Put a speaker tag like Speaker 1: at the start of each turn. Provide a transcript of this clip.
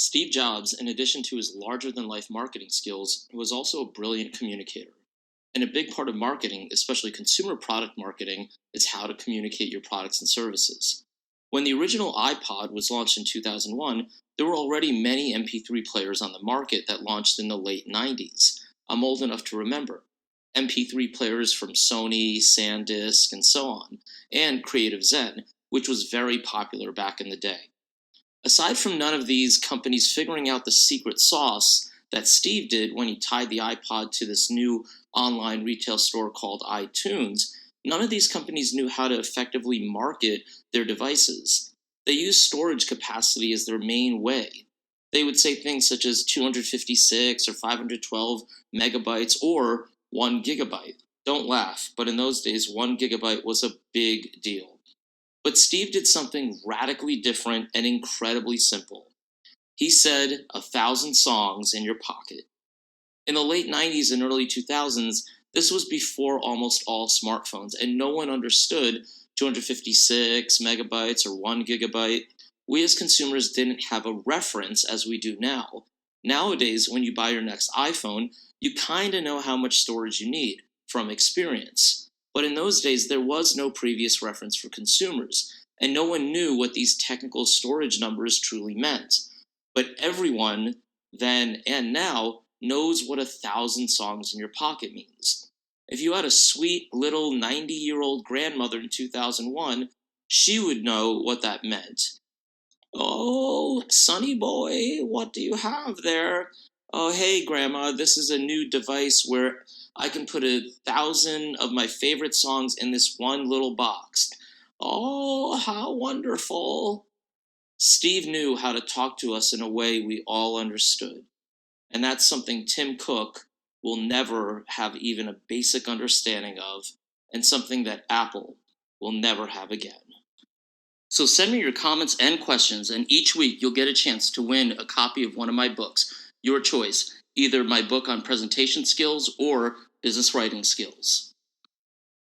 Speaker 1: Steve Jobs, in addition to his larger than life marketing skills, was also a brilliant communicator. And a big part of marketing, especially consumer product marketing, is how to communicate your products and services. When the original iPod was launched in 2001, there were already many MP3 players on the market that launched in the late 90s. I'm old enough to remember. MP3 players from Sony, SanDisk, and so on, and Creative Zen, which was very popular back in the day. Aside from none of these companies figuring out the secret sauce that Steve did when he tied the iPod to this new online retail store called iTunes, none of these companies knew how to effectively market their devices. They used storage capacity as their main way. They would say things such as 256 or 512 megabytes or 1 gigabyte. Don't laugh, but in those days, 1 gigabyte was a big deal. But Steve did something radically different and incredibly simple. He said 1,000 songs in your pocket. In the late 90s and early 2000s, this was before almost all smartphones, and no one understood 256 megabytes or 1 gigabyte. We as consumers didn't have a reference as we do now. Nowadays, when you buy your next iPhone, you kind of know how much storage you need from experience. But in those days, there was no previous reference for consumers, and no one knew what these technical storage numbers truly meant. But everyone, then and now, knows what 1,000 songs in your pocket means. If you had a sweet little 90-year-old grandmother in 2001, she would know what that meant. "Oh, sonny boy, what do you have there?" "Oh, hey, Grandma, this is a new device where I can put 1,000 of my favorite songs in this one little box." "Oh, how wonderful." Steve knew how to talk to us in a way we all understood. And that's something Tim Cook will never have even a basic understanding of, and something that Apple will never have again. So send me your comments and questions, and each week you'll get a chance to win a copy of one of my books. Your choice, either my book on presentation skills or business writing skills.